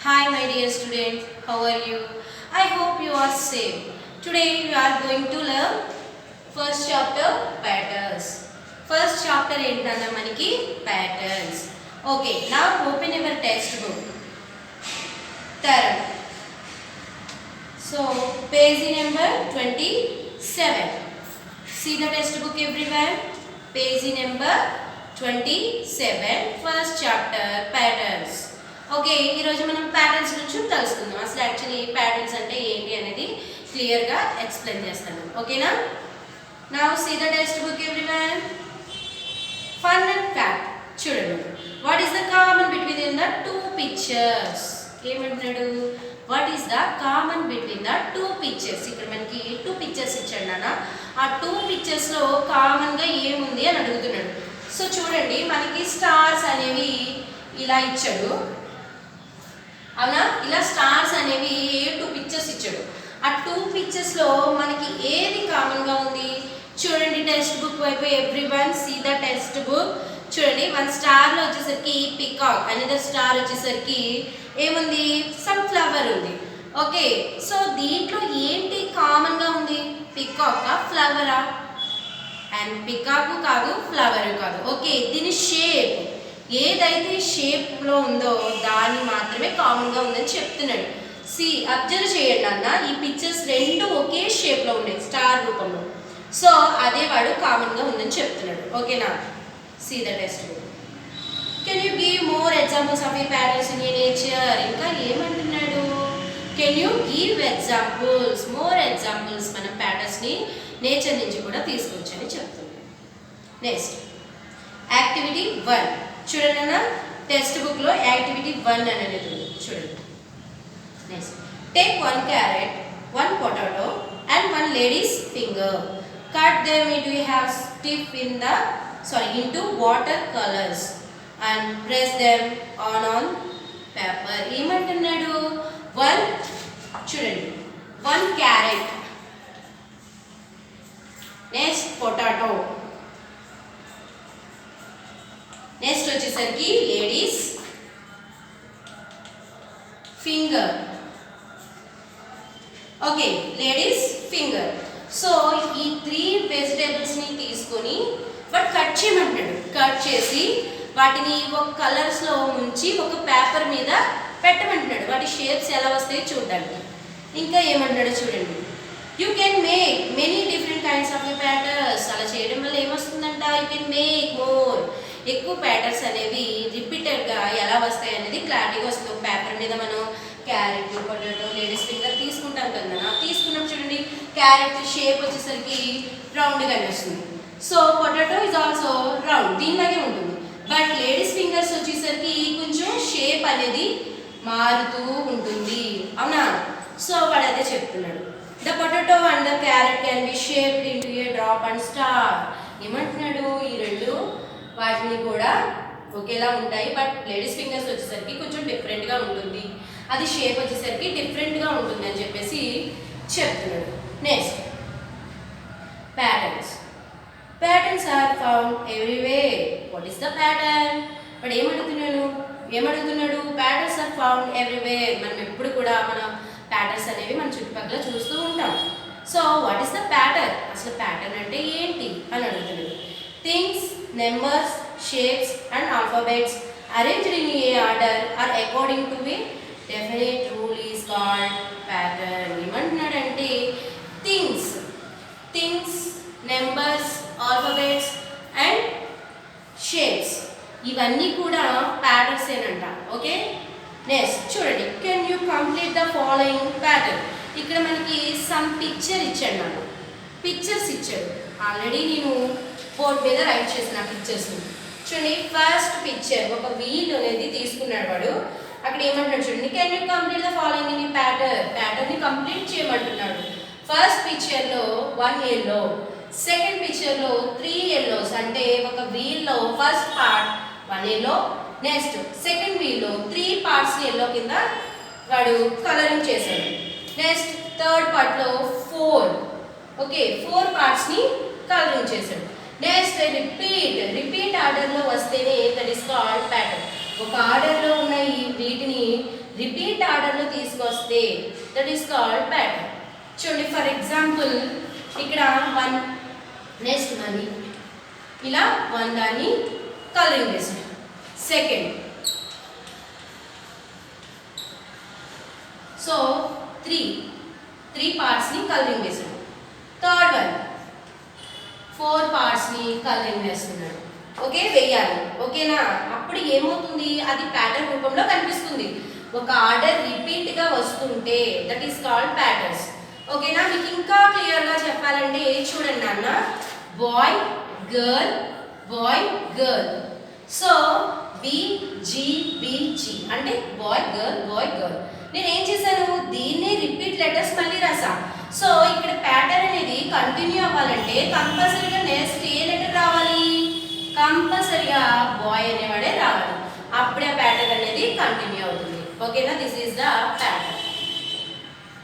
Hi my dear students, how are you? I hope you are safe. Today we are going to learn first chapter patterns. First chapter ఏంటన్నా మనకి patterns. Okay, now open your textbook. Third. So page number 27. See the textbook everyone. Page number 27. First chapter patterns. Okay ఈరోజు మనం patterns గురించి తెలుసుకుందాం. అసలు actually patterns అంటే ఏంటి అనేది క్లియర్గా ఎక్స్ప్లెయిన్ చేస్తాను. ఓకేనా? Now see the text book everyone. Fun and fact చూడండి. What is the common between the two pictures? ఏమంటున్నాడు? What is the common between the two pictures? ఇక్కడ మనకి టూ పిక్చర్స్ ఇచ్చాడు నాన్న. ఆ టూ పిక్చర్స్లో కామన్గా ఏముంది అని అడుగుతున్నాడు. సో చూడండి, మనకి స్టార్స్ అనేవి ఇలా ఇచ్చాడు. అవునా? ఇలా స్టార్స్ అనేవి టూ పిక్చర్స్ ఇచ్చాడు. ఆ టూ పిక్చర్స్లో మనకి ఏది కామన్గా ఉంది? చూడండి టెక్స్ట్ బుక్ వైపు everyone, see the text book. చూడండి, మన స్టార్లో వచ్చేసరికి పికాక్, అనదర్ స్టార్ వచ్చేసరికి ఏముంది? సన్ ఫ్లవర్ ఉంది. ఓకే, సో దీంట్లో ఏంటి కామన్గా ఉంది? పికాకా ఫ్లవరా? అండ్ పికాకు కాదు, ఫ్లవర్ కాదు. ఓకే, దీని షేప్ ఏదైతే షేప్లో ఉందో దాన్ని మాత్రమే కామన్గా ఉందని చెప్తున్నాడు. సి అబ్జర్వ్ చేయండి అన్న, ఈ పిక్చర్స్ రెండు ఒకే షేప్లో ఉన్నాయి స్టార్ రూపంలో. సో అదే వాడు కామన్గా ఉందని చెప్తున్నాడు. ఓకేనా? See the text book. Can you give more examples of a patterns in a nature? ఇంకా ఏమంటున్నాడు? Can you give examples, more examples. మనం ప్యాటర్న్స్ని నేచర్ నుంచి కూడా తీసుకొచ్చని చెప్తున్నాడు. నెక్స్ట్ యాక్టివిటీ 1 చూడండి అన్న, టెక్స్ట్ బుక్లో యాక్టివిటీ 1 అనేది ఉంది. చూడండి. Next take 1 carrot, 1 potato and 1 lady's finger. Cut them into half stiff into watercolors and press them on paper. ఏమంటున్నాడు? 1 చూడండి, 1 carrot, నెక్స్ట్ పొటాటో, నెక్స్ట్ వచ్చేసరికి ladies finger. Okay, ladies finger. So ఈ 3 వెజిటేబుల్స్ని తీసుకొని వాడు కట్ చేయమంటాడు. కట్ చేసి వాటిని ఒక కలర్స్లో ఉంచి ఒక పేపర్ మీద పెట్టమంటున్నాడు. వాటి షేప్స్ ఎలా వస్తాయో చూడడానికి. ఇంకా ఏమంటాడో చూడండి. You can make many different kinds of patterns. అలా చేయడం వల్ల ఏమొస్తుందంట? You can make more. ఎక్కువ ప్యాటర్న్స్ అనేవి రిపీటెడ్గా ఎలా వస్తాయి అనేది క్లారిటీగా వస్తుంది. పేపర్ మీద మనం క్యారెట్, పొటాటో, లేడీస్ ఫింగర్ తీసుకుంటాం కదా. తీసుకున్నాం చూడండి, క్యారెట్ షేప్ వచ్చేసరికి రౌండ్గానే వస్తుంది. So potato is also round, దీనిలాగే ఉంటుంది. బట్ లేడీస్ ఫింగర్స్ వచ్చేసరికి కొంచెం షేప్ అనేది మారుతూ ఉంటుంది. అవునా? సో వాడు అదే చెప్తున్నాడు. The potato and the carrot can be shaped into A drop and star. ఏమంటున్నాడు? ఈ రెండు వాటిని కూడా ఒకేలా ఉంటాయి, బట్ లేడీస్ ఫింగర్స్ వచ్చేసరికి కొంచెం డిఫరెంట్గా ఉంటుంది, అది షేప్ వచ్చేసరికి డిఫరెంట్గా ఉంటుంది అని చెప్పేసి చెప్తున్నాడు. Next patterns. Patterns are found everywhere. What is the pattern? But ఏమడుగుతున్నాడు? Patterns are found everywhere. మనం ఎప్పుడు కూడా మన ప్యాటర్న్స్ అనేవి మన చుట్టుపక్కల చూస్తూ ఉంటాం. So what is the pattern? అసలు ప్యాటర్న్ అంటే ఏంటి అని అడుగుతున్నాడు. Things, numbers, shapes and alphabets arranged in a order or according to a definite rule is called pattern. ఏమంటున్నాడంటే things, numbers, alphabets and shapes ఇవన్నీ కూడా ప్యాటర్న్స్ ఏనంట. ఓకే, నెక్స్ట్ చూడండి. Can you complete the following pattern? ఇక్కడ మనకి some picture ఇచ్చాడు. నాకు pictures ఇచ్చాడు. Already నేను బోర్డ్ మీద రైట్ చేసిన పిక్చర్స్ని చూడండి. ఫస్ట్ పిక్చర్ ఒక వీల్ అనేది తీసుకున్నాడు వాడు. అక్కడ ఏమంటున్నాడు చూడండి. Can you complete the following in ప్యాటర్న్ని కంప్లీట్ చేయమంటున్నాడు. ఫస్ట్ పిక్చర్లో 1 yellow, సెకండ్ పిక్చర్లో 3 yellows. అంటే ఒక వీల్లో first part 1 yellow, next second వీల్లో 3 parts yellow కింద వాడు కలరింగ్ చేశాడు. నెక్స్ట్ థర్డ్ పార్ట్లో 4 partsని కలరింగ్ చేశాడు. నెక్స్ట్ రిపీట్ ఆర్డర్లో వస్తేనే దట్ ఈస్ కాల్డ్ ప్యాటర్న్. ఒక ఆర్డర్లో ఉన్న వీటిని రిపీట్ వస్తే దట్ ఈస్ కాల్డ్ ప్యాటర్న్. చూడండి ఫర్ ఎగ్జాంపుల్ ఇక్కడ 1 నెక్స్ట్ మళ్ళీ ఇలా 1 దాన్ని కలరింగ్ వేసాం. సెకండ్ సో 3 పార్ట్స్ని కలరింగ్ వేసాడు. థర్డ్ వన్ 4 పార్ట్స్ని కలరింగ్ వేస్తున్నాడు. ఓకే, వేయాలి. ఓకేనా? అప్పుడు ఏమవుతుంది, అది ప్యాటర్న్ రూపంలో కనిపిస్తుంది. ఒక ఆర్డర్ రిపీట్గా వస్తుంటే దట్ ఈస్ కాల్డ్ ప్యాటర్న్స్. ఓకేనా? మీకు ఇంకా క్లియర్గా చెప్పాలంటే చూడండి నాన్న, boy girl boy girl. So BGBG అంటే బాయ్ గర్ల్. నేను ఏం చేశాను, దీన్నే రిపీట్ లెటర్స్ మళ్ళీ రాసా. సో ఇక్కడ ప్యాటర్న్ అనేది కంటిన్యూ అవ్వాలంటే కంపల్సరీగా నెక్స్ట్ ఏ లెటర్ రావాలి, కంపల్సరీగా బాయ్ అనేవాడే రావాలి. అప్పుడే ప్యాటర్న్ అనేది కంటిన్యూ అవుతుంది. ఓకేనా? This is the pattern.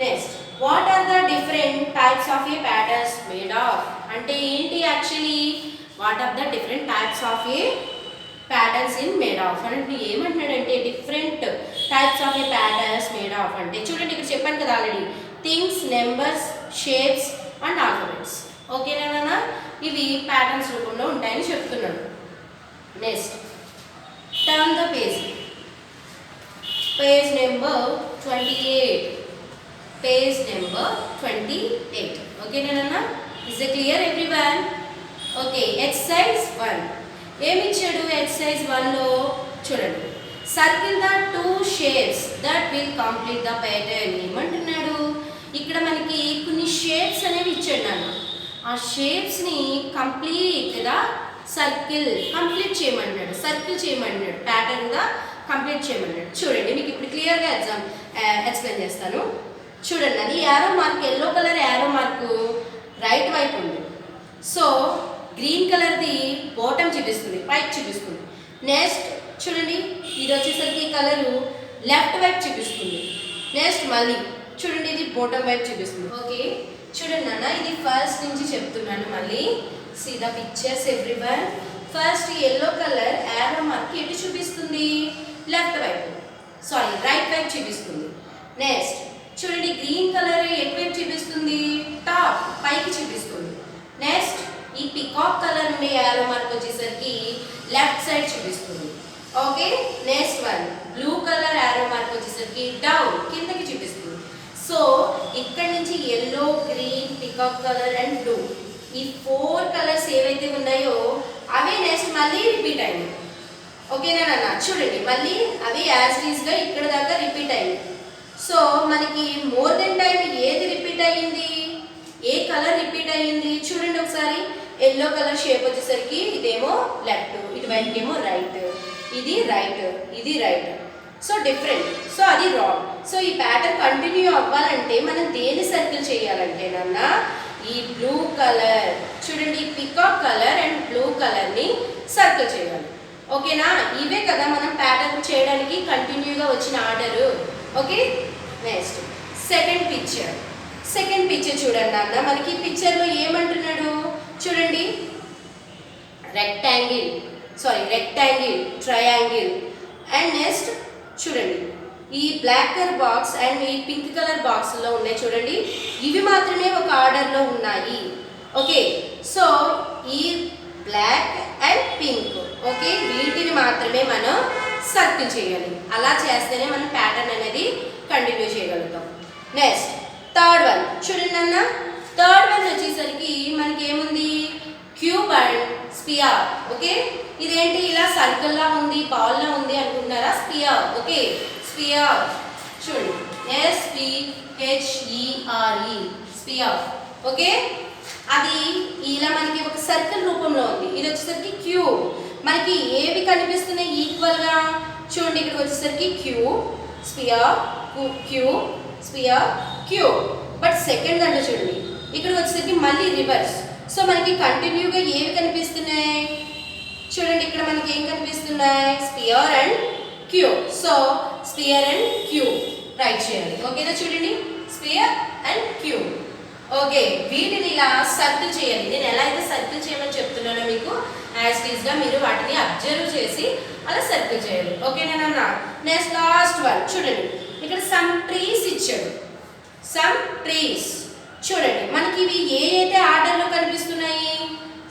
Next what are the different types of a patterns made of అంటే ఏంటి, actually what are the different types of a patterns in made of అంటే ఏమంటున్నాడంటే different types of a patterns made of అంటే చూడండి ఇక్కడ చెప్పాను కదా already, things, numbers, shapes and alphabets. ఓకేనా? ఇవి ప్యాటర్న్స్ రూపంలో ఉంటాయని చెప్తున్నాడు. Next turn the page number 28. Page number 28. ఓకేనా? Is it clear everyone? Okay, exercise 1 ఏమి ఇచ్చాడు ఎక్సర్సైజ్ 1లో చూడండి, circle the 2 shapes that will complete the pattern. ఏమంటున్నాడు ఇక్కడ మనకి కొన్ని షేప్స్ అనేవి ఇచ్చాడు నాన్న. ఆ షేప్స్ని కంప్లీట్గా కంప్లీట్ చేయమన్నాడు, సర్కిల్ చేయమన్నాడు, ప్యాటర్న్గా కంప్లీట్ చేయమన్నాడు. చూడండి మీకు ఇప్పుడు క్లియర్గా ఎక్స్ప్లెయిన్ చేస్తాను. చూడండి, అది arrow mark, yellow colour arrow mark right వైపు ఉంది. సో గ్రీన్ కలర్ది బాటమ్ చూపిస్తుంది, పైకి చూపిస్తుంది. నెక్స్ట్ చూడండి ఇది వచ్చేసరికి ఈ కలరు లెఫ్ట్ వైపు చూపిస్తుంది. నెక్స్ట్ మళ్ళీ చూడండి ఇది బాటమ్ వైపు చూపిస్తుంది. ఓకే చూడండి నాన్న, ఇది ఫస్ట్ నుంచి చెప్తున్నాను మళ్ళీ. See the pictures everyone. First yellow colour arrow mark ఎటు చూపిస్తుంది, లెఫ్ట్ వైపు, సారీ రైట్ వైపు చూపిస్తుంది. నెక్స్ట్ చూడండి గ్రీన్ కలర్ ఎటువైపు చూపిస్తుంది, టాప్ పైకి చూపిస్తుంది. నెక్స్ట్ ఈ పికాక్ కలర్ ఉండే యారో మార్క్ వచ్చేసరికి లెఫ్ట్ సైడ్ చూపిస్తుంది. Okay, next one blue colour arrow mark వచ్చేసరికి డౌన్ కిందకి చూపిస్తుంది. సో ఇక్కడ నుంచి yellow, green, peacock colour and blue ఈ 4 కలర్స్ ఏవైతే ఉన్నాయో అవి నెక్స్ట్ మళ్ళీ రిపీట్ అయింది. ఓకేనా నాన్న? చూడండి మళ్ళీ అవి యాజ్ టీజ్గా ఇక్కడ దాకా రిపీట్ అయింది. సో మనకి మోర్ దెన్ టైం ఏది రిపీట్ అయ్యింది, ఏ కలర్ రిపీట్ అయ్యింది చూడండి ఒకసారి. ఎల్లో కలర్ షేప్ వచ్చేసరికి ఇదేమో లెఫ్ట్, ఇటువైపుకేమో రైట్, ఇది రైట్, ఇది రైట్. సో డిఫరెంట్, సో అది రాంగ్. సో ఈ ప్యాటర్న్ కంటిన్యూ అవ్వాలంటే మనం దేని సర్కిల్ చేయాలంటే నాన్న, ఈ బ్లూ కలర్ చూడండి, ఈ పికాక్ కలర్ అండ్ బ్లూ కలర్ని సర్కిల్ చేయాలి. ఓకేనా? ఇవే కదా మనం ప్యాటర్న్ చేయడానికి కంటిన్యూగా వచ్చిన order. Okay, next second picture చూడండి అన్న. మనకి పిక్చర్లో ఏమంటున్నాడు చూడండి, రెక్టాంగిల్, ట్రయాంగిల్ అండ్ నెక్స్ట్ చూడండి ఈ బ్లాక్ కలర్ బాక్స్ అండ్ ఈ పింక్ కలర్ బాక్స్లో ఉన్నాయి చూడండి, ఇవి మాత్రమే ఒక ఆర్డర్లో ఉన్నాయి. ఓకే, సో ఈ బ్లాక్ అండ్ పింక్, ఓకే, వీటిని మాత్రమే మనం సర్కిల్ చేయాలి. అలా చేస్తేనే మనం ప్యాటర్న్ అనేది కంటిన్యూ చేయగలుగుతాం. నెక్స్ట్ థర్డ్ వన్ చూడండి అన్న. థర్డ్ వన్ వచ్చేసరికి మనకి ఏముంది, క్యూబ్ అండ్ స్పియర్. ఓకే, ఇదేంటి ఇలా సర్కిల్లా ఉంది, బాల్లా ఉంది అనుకుంటున్నారా, స్పియర్. ఓకే, స్పియర్ చూడండి, SPHERE స్పియర్. ఓకే, అది ఇలా మనకి ఒక సర్కిల్ రూపంలో ఉంది. ఇది వచ్చేసరికి క్యూబ్. మనకి ఏవి కనిపిస్తున్నాయి ఈక్వల్గా చూడండి, ఇక్కడ వచ్చేసరికి cube, sphere, cube, sphere, cube. But second దాంట్లో చూడండి ఇక్కడ వచ్చేసరికి మళ్ళీ రివర్స్. సో మనకి కంటిన్యూగా ఏవి కనిపిస్తున్నాయి చూడండి, ఇక్కడ మనకి ఏం కనిపిస్తున్నాయి, spear and cube. So spear and cube right చేయాలి. ఓకేనా? చూడండి స్పియర్ అండ్ క్యూబ్. ఓకే, వీటిని ఇలా సర్కిల్ చేయాలి. నేను ఎలా అయితే సర్కిల్ చేయమని చెప్తున్నానో మీకు యాజ్ టీజ్గా మీరు వాటిని అబ్జర్వ్ చేసి అలా సర్కిల్ చేయాలి. ఓకేనా నాన్న? నెక్స్ట్ లాస్ట్ వన్ చూడండి, ఇక్కడ సమ్ ట్రీస్ ఇచ్చాడు. Some trees. చూడండి మనకి ఇవి ఏ అయితే ఆర్డర్లో కనిపిస్తున్నాయి.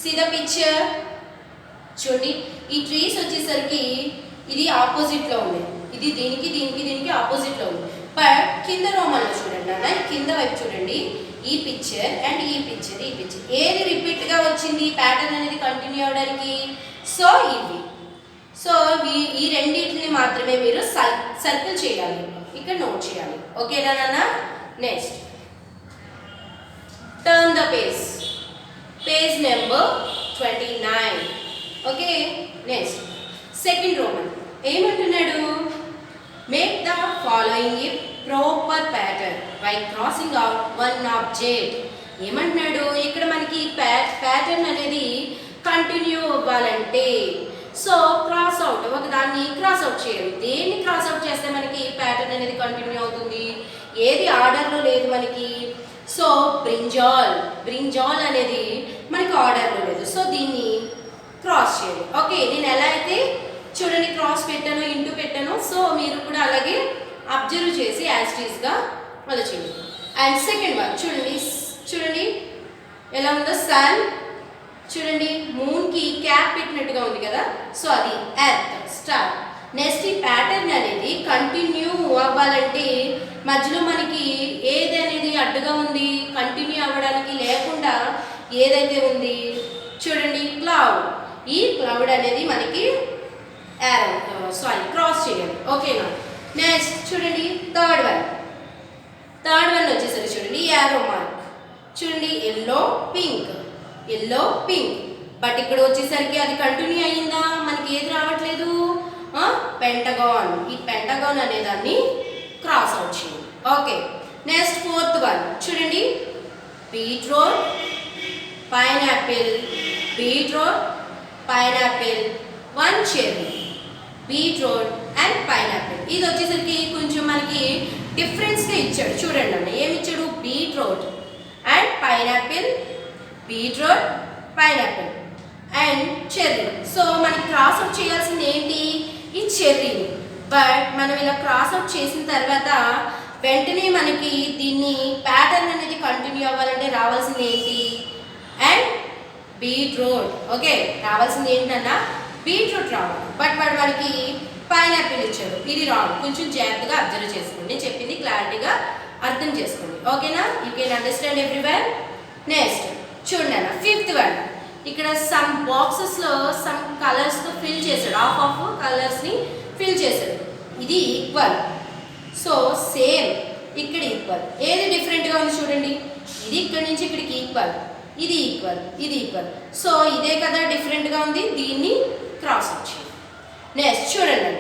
See the picture. చూడండి ఈ ట్రీస్ వచ్చేసరికి ఇది ఆపోజిట్లో ఉంది. ఇది దీనికి దీనికి దీనికి ఆపోజిట్లో ఉంది. బట్ కింద రోమన్లో చూడండి నాన్న, కింద వైపు చూడండి. ఈ పిక్చర్ అండ్ ఈ పిక్చర్, ఈ పిక్చర్ ఏది రిపీట్గా వచ్చింది ప్యాటర్న్ అనేది కంటిన్యూ అవడానికి? సో ఇవి. సో ఈ రెండింటిని మాత్రమే మీరు సర్కిల్ చేయాలి, ఇక్కడ నోట్ చేయాలి. ఓకేనా నాన్న? Next turn the page. Page number 29. Okay. Next second roman ఏమంటున్నాడు? Make the following a proper pattern by crossing out one object. ఏమంటున్నాడు ఇక్కడ మనకి ప్యాటర్న్ అనేది కంటిన్యూ అవ్వాలంటే సో క్రాస్ అవుట్, ఒక దాన్ని క్రాస్ అవుట్ చేయాలి. దేన్ని క్రాస్ అవుట్ చేస్తే మనకి ప్యాటర్న్ అనేది కంటిన్యూ అవుతుంది? ఏది ఆర్డర్లో లేదు మనకి. సో బ్రింజాల్, బ్రింజాల్ అనేది మనకి ఆర్డర్లో లేదు. సో దీన్ని క్రాస్ చేయాలి. ఓకే, నేను ఎలా అయితే చూడండి క్రాస్ పెట్టాను, ఇంటూ పెట్టాను. సో మీరు కూడా అలాగే అబ్జర్వ్ చేసి యాస్టీస్గా అలా చేయండి. అండ్ సెకండ్ వన్ చూడండి, చూడండి ఎలా ఉందో. సన్ చూడండి మూన్కి క్యాప్ పెట్టినట్టుగా ఉంది కదా. సో అది ఎర్త్, స్టార్. నెక్స్ట్ ఈ ప్యాటర్న్ అనేది కంటిన్యూ అవ్వాలంటే మధ్యలో మనకి ఏది అనేది అడ్డుగా ఉంది కంటిన్యూ అవ్వడానికి లేకుండా ఏదైతే ఉంది చూడండి క్లౌడ్. ఈ క్లౌడ్ అనేది మనకి క్రాస్ చేయాలి. ఓకేనా? నెక్స్ట్ చూడండి థర్డ్ వన్. థర్డ్ వన్ వచ్చేసరికి చూడండి యారో మార్క్. చూడండి yellow pink, yellow pink. But ఇక్కడ వచ్చేసరికి అది కంటిన్యూ అయ్యిందా? మనకి ఏది రావట్లేదు, పెంటగాన్. ఈ పెంటగాన్ అనే దాన్ని క్రాస్ అవుట్ చేయండి. ఓకే. నెక్స్ట్ ఫోర్త్ వన్ చూడండి beetroot, pineapple, beetroot, pineapple, one cherry. Beetroot and pineapple. ఇది వచ్చేసరికి కొంచెం మనకి డిఫరెన్స్గా ఇచ్చాడు. చూడండి అన్న ఏమి ఇచ్చాడు? Beetroot and pineapple, beetroot, pineapple and cherry. So మనకి క్రాస్ అవుట్ చేయాల్సింది ఏంటి? ఈ చెర్రీని. బట్ మనం ఇలా క్రాస్ అవుట్ చేసిన తర్వాత వెంటనే మనకి దీన్ని ప్యాటర్న్ అనేది కంటిన్యూ అవ్వాలంటే రావాల్సింది ఏంటి? And beetroot. ఓకే, రావాల్సింది ఏంటన్నా బీట్రూట్ రావాలి. బట్ వాడు మనకి పైనాపిల్ ఇచ్చాడు, ఇది రాంగ్. కొంచెం జాగ్రత్తగా అబ్జర్వ్ చేసుకోండి, చెప్పింది క్లారిటీగా అర్థం చేసుకోండి. ఓకేనా? You can understand everyone. Next చూడండి అన్న ఫిఫ్త్ వన్. ఇక్కడ సమ్ బాక్సెస్లో సమ్ కలర్స్తో ఫిల్ చేశాడు. ఆఫ్ కలర్స్ని ఫిల్ చేశాడు. ఇది ఈక్వల్. సో సేమ్ ఇక్కడ ఈక్వల్. ఏది డిఫరెంట్గా ఉంది చూడండి. ఇది ఇక్కడ నుంచి ఇక్కడికి ఈక్వల్, ఇది ఈక్వల్, ఇది ఈక్వల్. సో ఇదే కదా డిఫరెంట్గా ఉంది, దీన్ని క్రాస్ అవుట్ చేయండి. నెక్స్ట్ చూడండి